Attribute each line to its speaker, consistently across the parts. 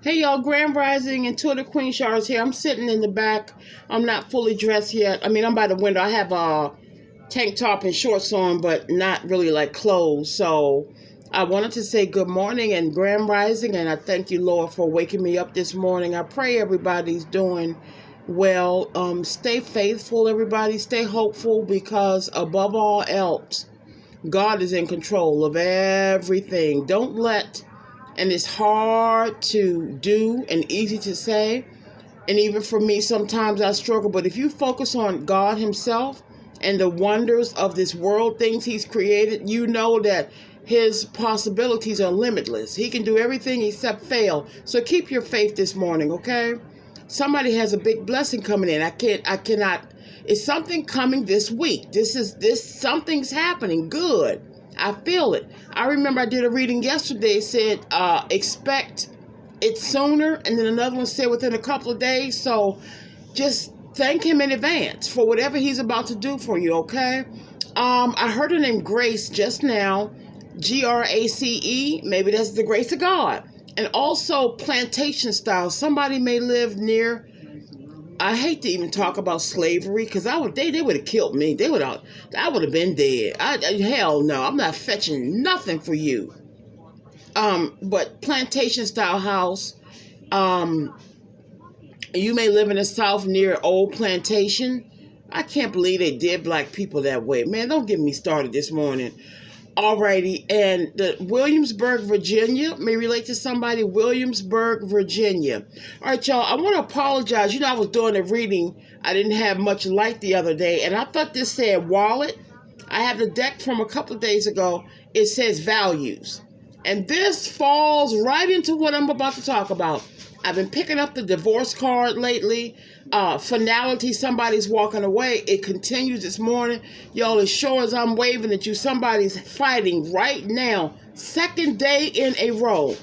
Speaker 1: Hey y'all, Grand Rising and Twitter Queen Shars here. I'm sitting in the back. I'm not fully dressed yet. I mean, I'm by the window. I have a tank top and shorts on, but not really like clothes. So I wanted to say good morning and Grand Rising, and I thank you, Lord, for waking me up this morning. I pray everybody's doing well. Stay faithful, everybody. Stay hopeful, because above all else, God is in control of everything. Don't let, and it's hard to do and easy to say, and even for me, sometimes I struggle, but if you focus on God himself and the wonders of this world, things he's created, you know that his possibilities are limitless. He can do everything except fail. So keep your faith this morning, okay? Somebody has a big blessing coming in. I cannot, it's something coming this week. Something's happening good. I feel it. I remember I did a reading yesterday. It said, expect it sooner. And then another one said within a couple of days. So just thank him in advance for whatever he's about to do for you, okay? I heard her name Grace just now. Grace. Maybe that's the grace of God. And also plantation style. Somebody may live near, I hate to even talk about slavery, because they would have killed me. I would have been dead. Hell no, I'm not fetching nothing for you. But plantation style house. You may live in the South near old plantation. I can't believe they did black people that way. Man, don't get me started this morning. Alrighty, and the Williamsburg, Virginia, may relate to somebody. Williamsburg, Virginia. All right, y'all, I want to apologize. You know, I was doing a reading. I didn't have much light the other day, and I thought this said wallet. I have the deck from a couple of days ago. It says values. And this falls right into what I'm about to talk about. I've been picking up the divorce card lately. Finality, somebody's walking away. It continues this morning. Y'all, as sure as I'm waving at you, somebody's fighting right now. Second day in a row.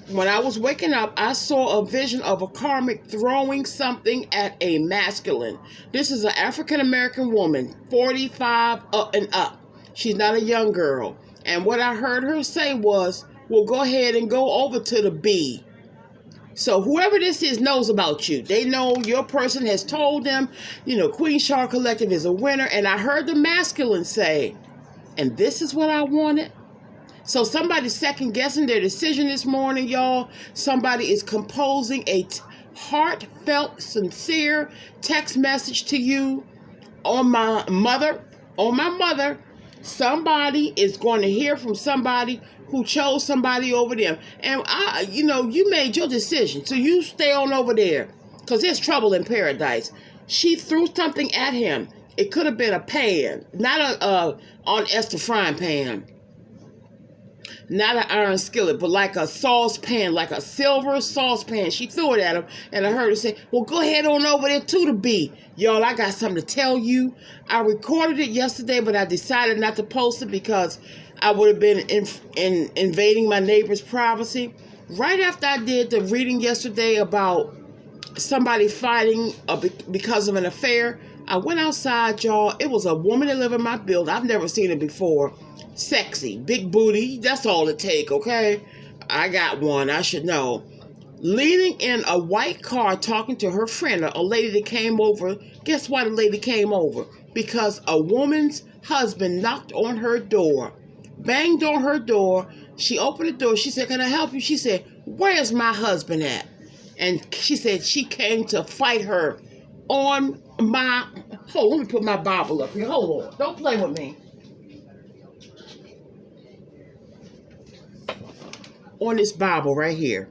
Speaker 1: When I was waking up, I saw a vision of a karmic throwing something at a masculine. This is an African-American woman, 45 and up. She's not a young girl. And what I heard her say was, well, go ahead and go over to the B. So whoever this is knows about you. They know your person has told them, Queen Shar Collective is a winner. And I heard the masculine say, and this is what I wanted. So somebody's second guessing their decision this morning, y'all. Somebody is composing a heartfelt, sincere text message to you on my mother. Somebody is going to hear from somebody who chose somebody over them. And, you made your decision. So you stay on over there, because there's trouble in paradise. She threw something at him. It could have been a pan, not on Esther frying pan. Not an iron skillet, but like a saucepan, like a silver saucepan. She threw it at him, and I heard her say, well, go ahead on over there to the B. Y'all, I got something to tell you. I recorded it yesterday, but I decided not to post it because I would have been invading my neighbor's privacy. Right after I did the reading yesterday about somebody fighting because of an affair, I went outside, y'all. It was a woman that lived in my building. I've never seen it before. Sexy, big booty. That's all it take, okay? I got one. I should know. Leaning in a white car talking to her friend, a lady that came over. Guess why the lady came over? Because a woman's husband knocked on her door. Banged on her door. She opened the door. She said, can I help you? She said, where's my husband at? And she said she came to fight her on my... Hold on, let me put my Bible up here. Hold on. Don't play with me. On this Bible right here.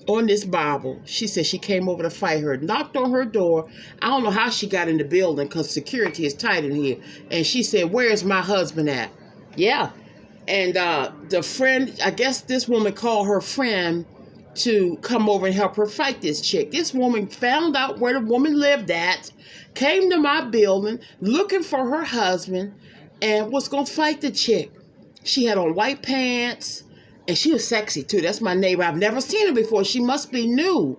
Speaker 1: On this Bible, she said she came over to fight her, knocked on her door. I don't know how she got in the building because security is tight in here. And she said, where's my husband at? Yeah. And the friend, I guess this woman called her friend to come over and help her fight this chick. This woman found out where the woman lived at, came to my building looking for her husband, and was going to fight the chick. She had on white pants, and she was sexy too. That's my neighbor. I've never seen her before. She must be new.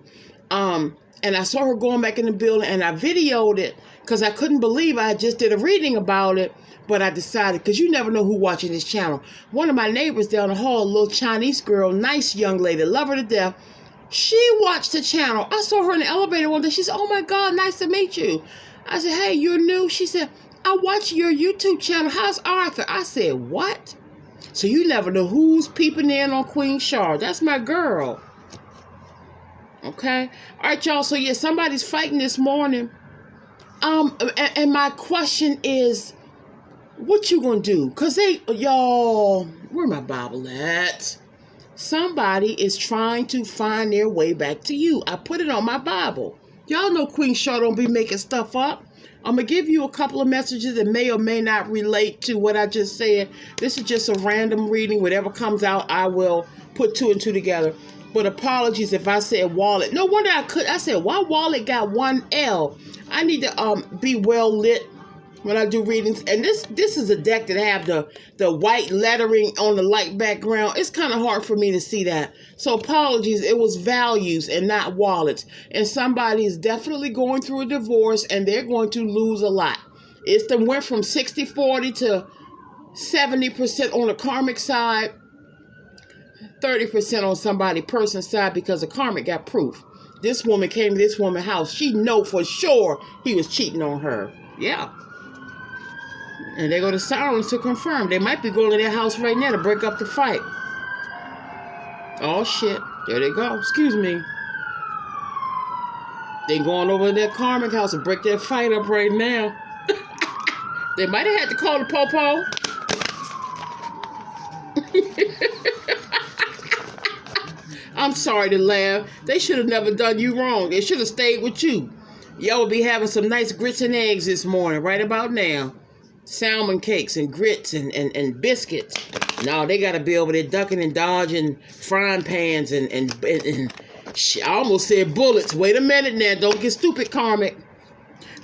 Speaker 1: And I saw her going back in the building, and I videoed it because I couldn't believe I just did a reading about it, but I decided, because you never know who watching this channel. One of my neighbors down the hall, a little Chinese girl, nice young lady, love her to death. She watched the channel. I saw her in the elevator one day. She said, oh my God, nice to meet you. I said, hey, you're new? She said, I watch your YouTube channel. How's Arthur? I said, what? So you never know who's peeping in on Queen Char. That's my girl. Okay? All right, y'all. So, yeah, somebody's fighting this morning. And my question is, what you gonna do? Because y'all, where my Bible at? Somebody is trying to find their way back to you. I put it on my Bible. Y'all know Queen Char don't be making stuff up. I'm going to give you a couple of messages that may or may not relate to what I just said. This is just a random reading. Whatever comes out, I will put two and two together. But apologies if I said wallet. No wonder I said, why wallet got one L? I need to be well lit when I do readings. And this is a deck that have the white lettering on the light background. It's kind of hard for me to see that. So apologies. It was values and not wallets. And somebody is definitely going through a divorce and they're going to lose a lot. It's went from 60-40 to 70% on the karmic side, 30% on somebody person's side, because the karmic got proof. This woman came to this woman's house. She know for sure he was cheating on her. Yeah. And they go to silence to confirm. They might be going to their house right now to break up the fight. Oh, shit. There they go. Excuse me. They going over to their karmic house and break their fight up right now. They might have had to call the popo. I'm sorry to laugh. They should have never done you wrong. They should have stayed with you. Y'all will be having some nice grits and eggs this morning, right about now. Salmon cakes and grits and biscuits. No, they got to be over there ducking and dodging frying pans and I almost said bullets. Wait a minute now. Don't get stupid, Karmic.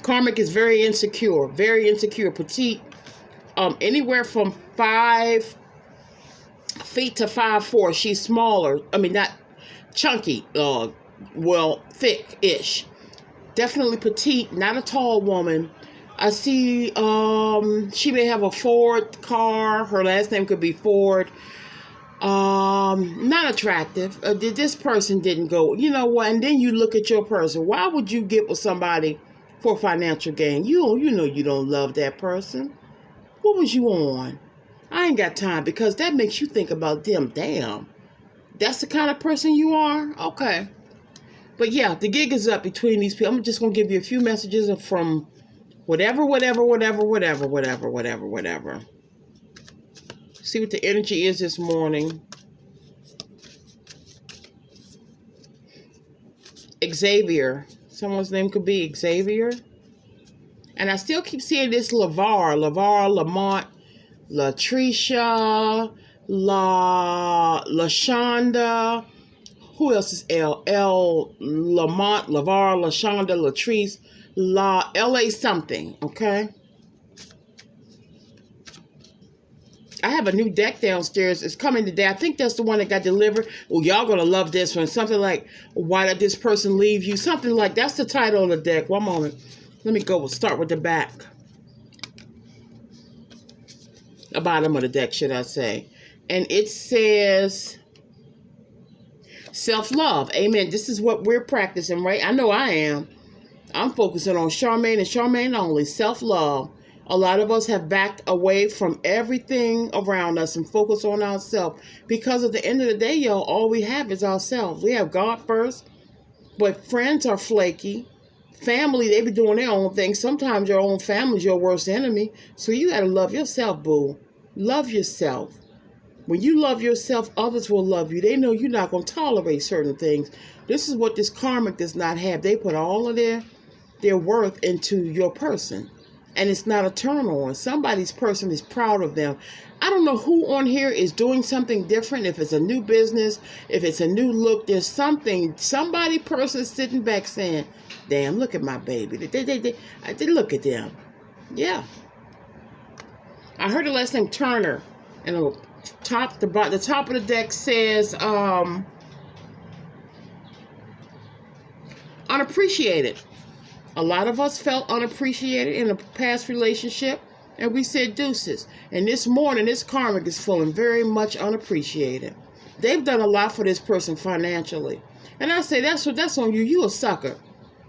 Speaker 1: Karmic is very insecure. Very insecure. Petite. Anywhere from 5 feet to 5'4". She's smaller. I mean, not chunky. Well, thick-ish. Definitely petite. Not a tall woman. I see she may have a Ford car. Her last name could be Ford. Not attractive. This person didn't go. You know what? And then you look at your person. Why would you get with somebody for financial gain? You know you don't love that person. What was you on? I ain't got time, because that makes you think about them. Damn. That's the kind of person you are? Okay. But yeah, the gig is up between these people. I'm just going to give you a few messages from whatever. See what the energy is this morning. Xavier. Someone's name could be Xavier. And I still keep seeing this Lamont, Latricia, LaShonda. Who else is L? Lamont, LaVar, LaShonda, Latrice, LA something, okay? I have a new deck downstairs. It's coming today. I think that's the one that got delivered. Well, y'all gonna love this one. Something like, why did this person leave you? Something like, that's the title of the deck. One moment. Let me go. We'll start with the back. The bottom of the deck, should I say. And it says, self-love. Amen. This is what we're practicing, right? I know I am. I'm focusing on Charmaine and Charmaine only. Self-love. A lot of us have backed away from everything around us and focused on ourselves. Because at the end of the day, y'all, all we have is ourselves. We have God first, but friends are flaky. Family, they be doing their own thing. Sometimes your own family's your worst enemy. So you got to love yourself, boo. Love yourself. When you love yourself, others will love you. They know you're not going to tolerate certain things. This is what this karmic does not have. They put all of their worth into your person. And it's not a turn on. Somebody's person is proud of them. I don't know who on here is doing something different. If it's a new business, if it's a new look, there's somebody person sitting back saying, damn, look at my baby. They look at them. Yeah. I heard the last name Turner. And the top of the deck says, unappreciated. A lot of us felt unappreciated in a past relationship, and we said deuces. And this morning, this karmic is feeling very much unappreciated. They've done a lot for this person financially. And I say, that's on you. You a sucker.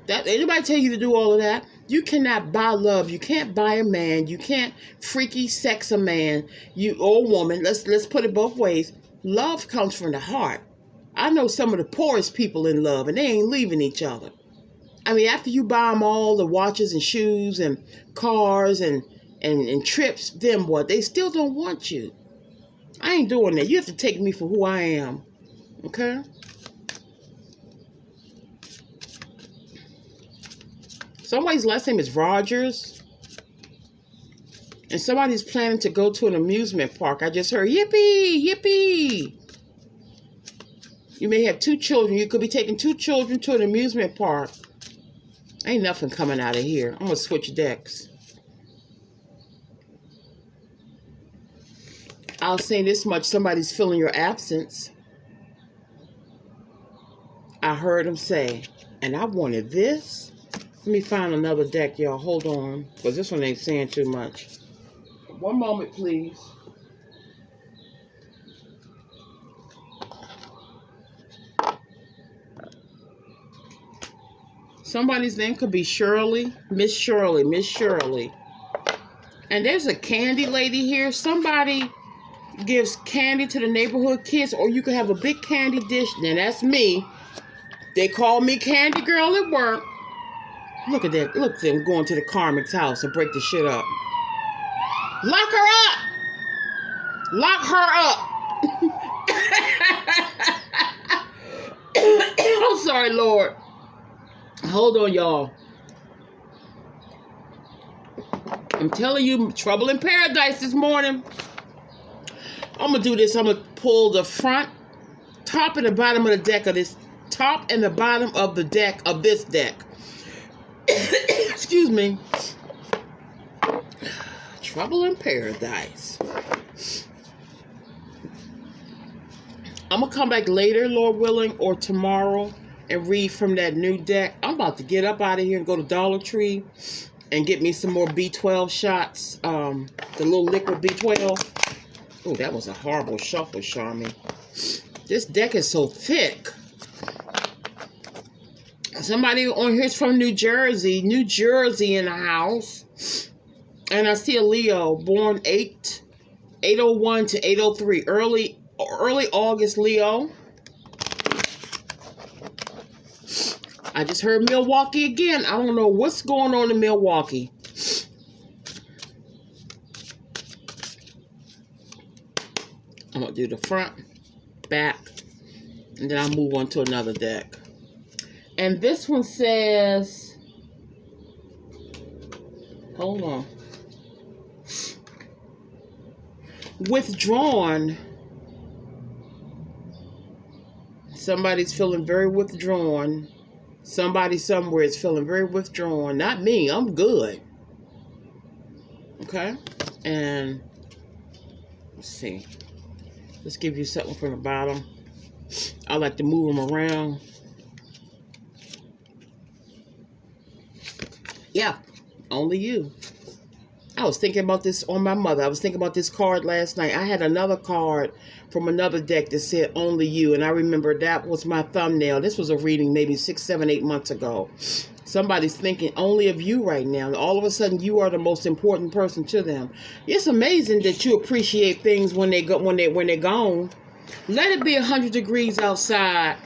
Speaker 1: That anybody tell you to do all of that? You cannot buy love. You can't buy a man. You can't freaky sex a man. You or a woman. Let's put it both ways. Love comes from the heart. I know some of the poorest people in love, and they ain't leaving each other. I mean, after you buy them all the watches and shoes and cars and trips, then what? They still don't want you. I ain't doing that. You have to take me for who I am. Okay? Somebody's last name is Rogers. And somebody's planning to go to an amusement park. I just heard, yippee, yippee. You may have 2 children. You could be taking 2 children to an amusement park. Ain't nothing coming out of here. I'm going to switch decks. I'll say this much. Somebody's feeling your absence. I heard him say, and I wanted this. Let me find another deck, y'all. Hold on. Because this one ain't saying too much. One moment, please. Somebody's name could be Shirley. Miss Shirley. Miss Shirley. And there's a candy lady here. Somebody gives candy to the neighborhood kids. Or you could have a big candy dish. Now, that's me. They call me Candy Girl at work. Look at that. Look at them going to the karmic's house and break the shit up. Lock her up! Lock her up! I'm sorry, Lord. Hold on, y'all. I'm telling you, trouble in paradise this morning. I'm going to do this. I'm going to pull the front, top, and the bottom of the deck of this. Top and the bottom of the deck of this deck. Excuse me. Trouble in paradise. I'm going to come back later, Lord willing, or tomorrow and read from that new deck. I'm about to get up out of here and go to Dollar Tree and get me some more B12 shots. The little liquid B12. Oh, that was a horrible shuffle, Charmy. This deck is so thick. Somebody on here's from New Jersey in the house. And I see a Leo born 801 to 803, early August Leo. I just heard Milwaukee again. I don't know what's going on in Milwaukee. I'm going to do the front, back, and then I'll move on to another deck. And this one says, hold on. Withdrawn. Somebody's feeling very withdrawn. Somebody somewhere is feeling very withdrawn. Not me. I'm good. Okay? And let's see. Let's give you something from the bottom. I like to move them around. Yeah, only you. I was thinking about this on my mother. I was thinking about this card last night. I had another card from another deck that said only you. And I remember that was my thumbnail. This was a reading maybe 6, 7, 8 months ago. Somebody's thinking only of you right now. All of a sudden, you are the most important person to them. It's amazing that you appreciate things when they're gone. Let it be 100 degrees outside.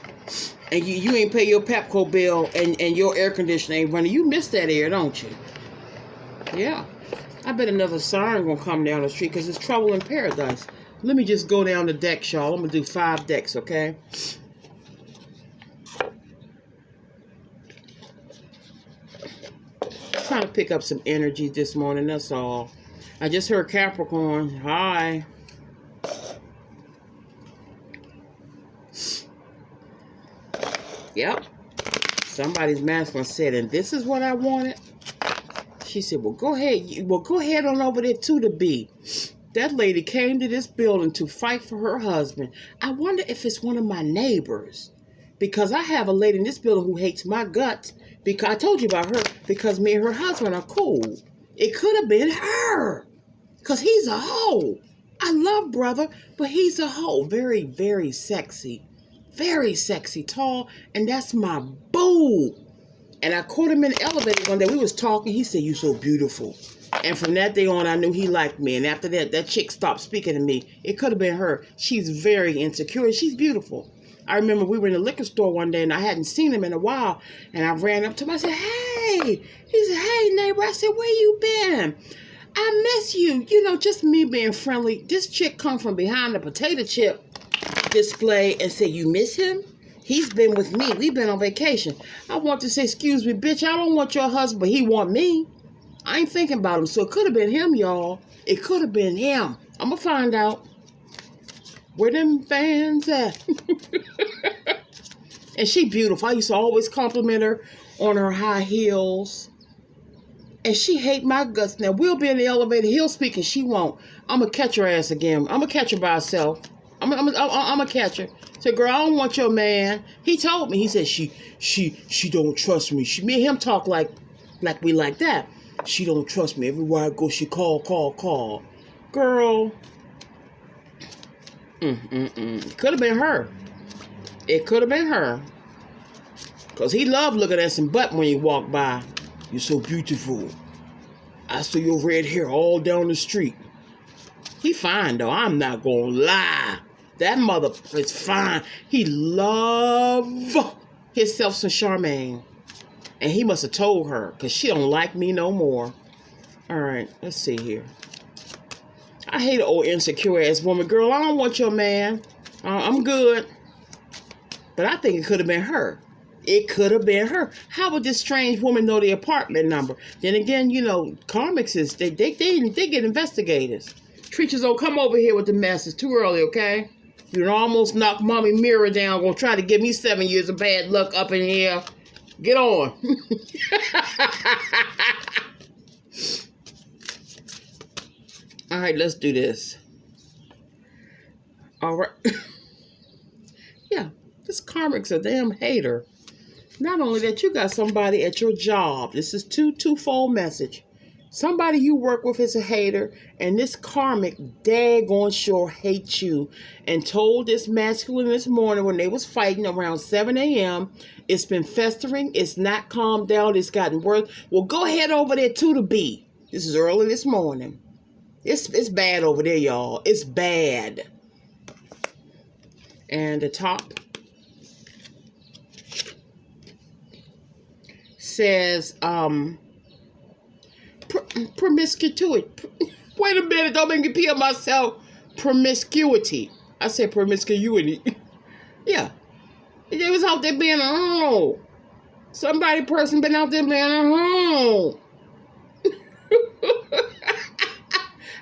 Speaker 1: And you ain't pay your Pepco bill and your air conditioner ain't running. You miss that air, don't you? Yeah. I bet another siren gonna come down the street because it's trouble in paradise. Let me just go down the deck, y'all. I'm gonna do 5 decks, okay? Trying to pick up some energy this morning, that's all. I just heard Capricorn. Hi. Yep. Somebody's masculine said, and this is what I wanted. She said, well, go ahead. Well, go ahead on over there to the B. That lady came to this building to fight for her husband. I wonder if it's one of my neighbors. because I have a lady in this building who hates my guts because I told you about her because me and her husband are cool. It could have been her because he's a hoe. I love brother, but he's a hoe. Very, very sexy. Very sexy, tall, and that's my boo. And I caught him in the elevator one day. We was talking. He said, "You so beautiful." And from that day on, I knew he liked me. And after that, that chick stopped speaking to me. It could have been her. She's very insecure, and she's beautiful. I remember we were in the liquor store one day, and I hadn't seen him in a while. And I ran up to him. I said, "Hey." He said, "Hey, neighbor." I said, "Where you been? I miss you." You know, just me being friendly. This chick come from behind the potato chip display and said, "You miss him? He's been with me. We've been on vacation." I want to say, "Excuse me, bitch. I don't want your husband, but he want me." I ain't thinking about him. So it could have been him, y'all. It could have been him. I'm going to find out. Where them fans at? And she beautiful. I used to always compliment her on her high heels. And she hate my guts. Now, we'll be in the elevator. He'll speak and she won't. I'm going to catch her ass again. I'm going to catch her by herself. I'm going to catch her. Say, "Girl, I don't want your man." He told me. He said, she don't trust me. Me and him talk like we like that. "She don't trust me. Everywhere I go, she call. Girl. It could have been her. It could have been her. Because he loved looking at some butt when he walked by. "You're so beautiful. I saw your red hair all down the street." He fine, though. I'm not going to lie. That mother is fine. He love himself some Charmaine. And he must have told her, because she don't like me no more. All right, let's see here. I hate an old insecure ass woman. Girl, I don't want your man. I'm good. But I think it could have been her. It could have been her. How would this strange woman know the apartment number? Then again, you know, karmics is, they get investigators. Treachers don't come over here with the mess. It's too early, okay? You almost knocked mommy mirror down. Gonna try to give me 7 years of bad luck up in here. Get on. All right, let's do this. All right. Yeah, this karmic's a damn hater. Not only that, you got somebody at your job. This is twofold message. Somebody you work with is a hater, and this karmic daggone sure hates you. And told this masculine this morning when they was fighting around 7 a.m., it's been festering, it's not calmed down, it's gotten worse. Well, go ahead over there to the B. This is early this morning. It's bad over there, y'all. It's bad. And the top says, promiscuity. Wait a minute, don't make me pee on myself. Promiscuity. I said promiscuity. Yeah. They was out there being a hoe. Person been out there being a hoe.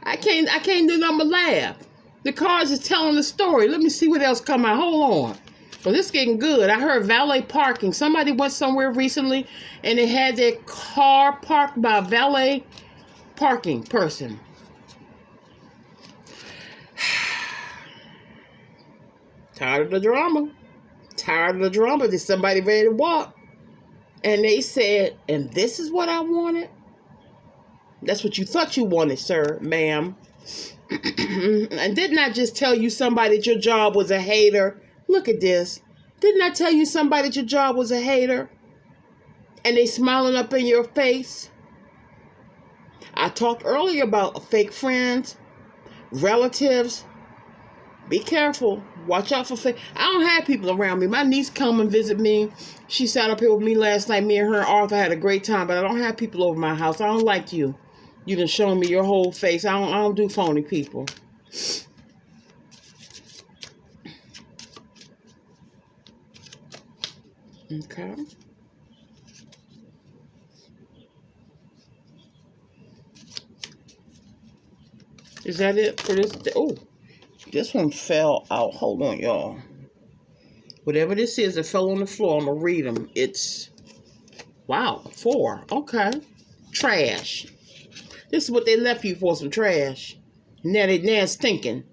Speaker 1: I can't do nothing but laugh. The cards is telling the story. Let me see what else come out. Hold on. Well, this is getting good. I heard valet parking. Somebody went somewhere recently and they had their car parked by a valet parking person. Tired of the drama. There's somebody ready to walk. And they said, "And this is what I wanted?" That's what you thought you wanted, sir, ma'am. And didn't I just tell you somebody at your job was a hater? Look at this. Didn't I tell you somebody at your job was a hater? And they smiling up in your face? I talked earlier about fake friends, relatives. Be careful. Watch out for fake. I don't have people around me. My niece come and visit me. She sat up here with me last night. Me and her and Arthur had a great time, but I don't have people over my house. I don't like you. You done shown me your whole face. I don't do phony people. Okay. Is that it for this? Oh, this one fell out. Hold on, y'all. Whatever this is, it fell on the floor. I'm going to read them. It's, wow, 4. Okay. Trash. This is what they left you for, some trash. Now it's stinking.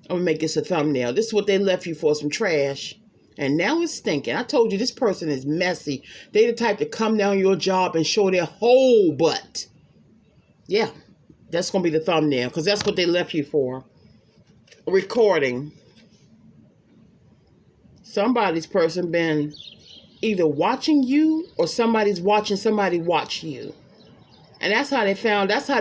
Speaker 1: I'm going to make this a thumbnail. This is what they left you for, some trash. And now it's stinking. I told you this person is messy. They the type to come down your job and show their whole butt. Yeah, that's going to be the thumbnail because that's what they left you for. Recording. Somebody's person been either watching you or somebody's watching somebody watch you. And that's how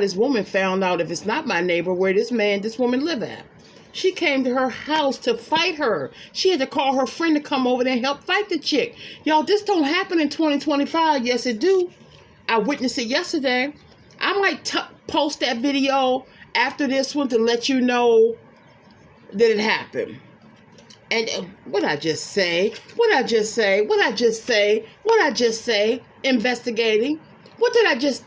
Speaker 1: this woman found out, if it's not my neighbor, where this woman live at. She came to her house to fight her. She had to call her friend to come over there and help fight the chick. Y'all, this don't happen in 2025. Yes, it do. I witnessed it yesterday. I might post that video after this one to let you know that it happened. And what I just say? Investigating. What did I just,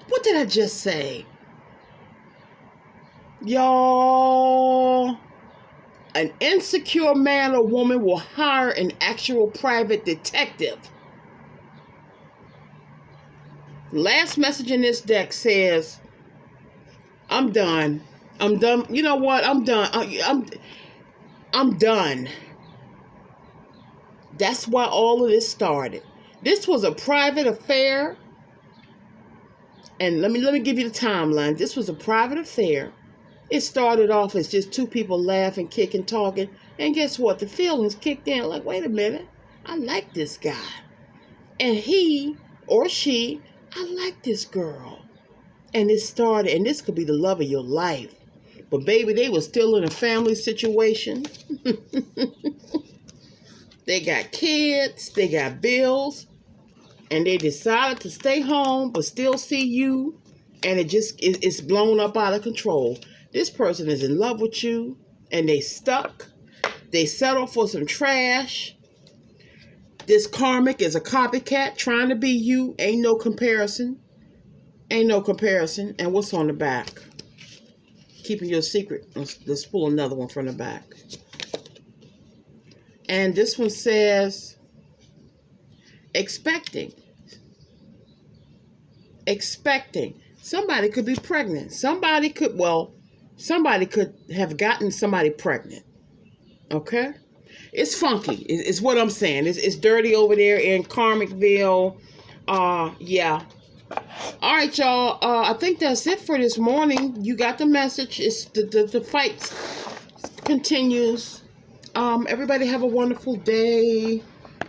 Speaker 1: what did I just say? Y'all, an insecure man or woman will hire an actual private detective. Last message in this deck says, I'm done. I'm done. You know what? I'm done. I'm done. That's why all of this started. This was a private affair. And let me give you the timeline. This was a private affair. It started off as just two people laughing, kicking, talking. And guess what? The feelings kicked in. Like, wait a minute. I like this guy. And he or she, I like this girl. And it started, and this could be the love of your life. But baby, they were still in a family situation. They got kids, they got bills, and they decided to stay home but still see you, and it's blown up out of control. This person is in love with you, and they stuck. They settled for some trash. This karmic is a copycat trying to be you. Ain't no comparison. Ain't no comparison. And what's on the back? Keeping your secret. Let's pull another one from the back. And this one says, expecting. Expecting. Somebody could be pregnant. Somebody could have gotten somebody pregnant. Okay? It's funky. It's what I'm saying. It's dirty over there in karmic ville. Yeah. All right, y'all. I think that's it for this morning. You got the message. It's the fight continues. Everybody have a wonderful day.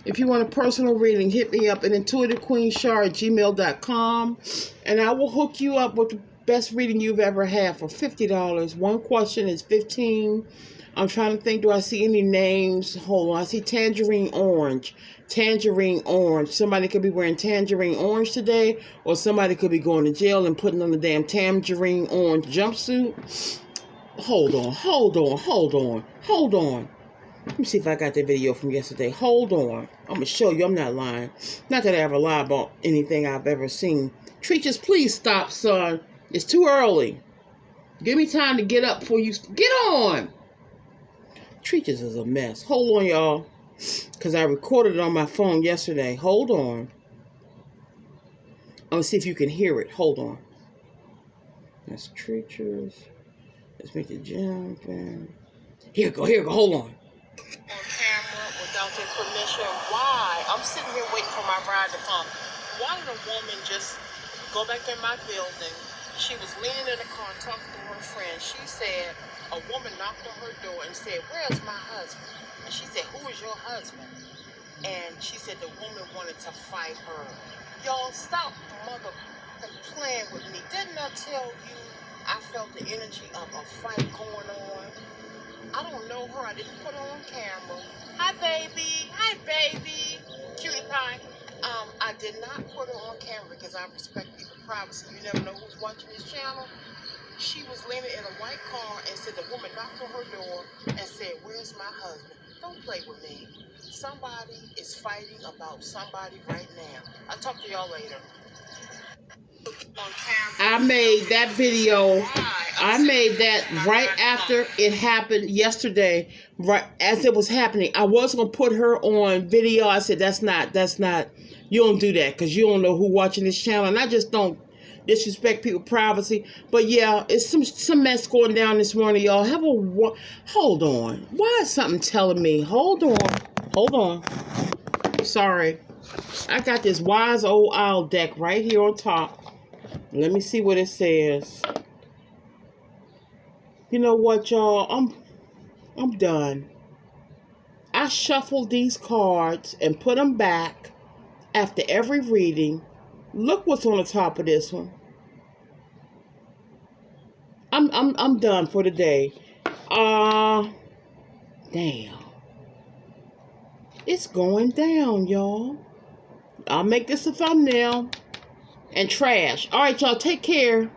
Speaker 1: If you want a personal reading, hit me up at intuitivequeenshar@gmail.com, and I will hook you up with the best reading you've ever had for $50. One question is $15. I'm trying to think, do I see any names? Hold on. I see tangerine orange. Tangerine orange. Somebody could be wearing tangerine orange today, or somebody could be going to jail and putting on the damn tangerine orange jumpsuit. Hold on. Let me see if I got that video from yesterday. Hold on. I'm going to show you. I'm not lying. Not that I ever lie about anything I've ever seen. Treaches, please stop, son. It's too early. Give me time to get up before you... Get on! Treaches is a mess. Hold on, y'all. Because I recorded it on my phone yesterday. Hold on. I'm going to see if you can hear it. Hold on. That's Treaches. Let's make it jump. Here we go. Hold on. On camera without their permission. Why? I'm sitting here waiting for my ride to come. Why did a woman just go back in my building? She was leaning in the car talking to her friend. She said a woman knocked on her door and said, "Where's my husband?" And she said, "Who is your husband?" And she said the woman wanted to fight her. Y'all, stop mother playing with me. Didn't I tell you I felt the energy of a fight going on? I don't know her. I didn't put her on camera. Hi, baby. Cutie pie. I did not put her on camera because I respect people's privacy. You never know who's watching this channel. She was leaning in a white car and said the woman knocked on her door and said, "Where's my husband?" Don't play with me. Somebody is fighting about somebody right now. I'll talk to y'all later. I made that video. I made that right after it happened yesterday, right as it was happening. I was going to put her on video. I said, that's not, you don't do that because you don't know who watching this channel. And I just don't disrespect people's privacy. But yeah, it's some mess going down this morning, y'all. Hold on. Why is something telling me? Hold on. Sorry. I got this wise old owl deck right here on top. Let me see what it says. You know what, y'all? I'm done. I shuffled these cards and put them back after every reading. Look what's on the top of this one. I'm done for the day. Damn. It's going down, y'all. I'll make this a thumbnail. And trash. All right, y'all, take care.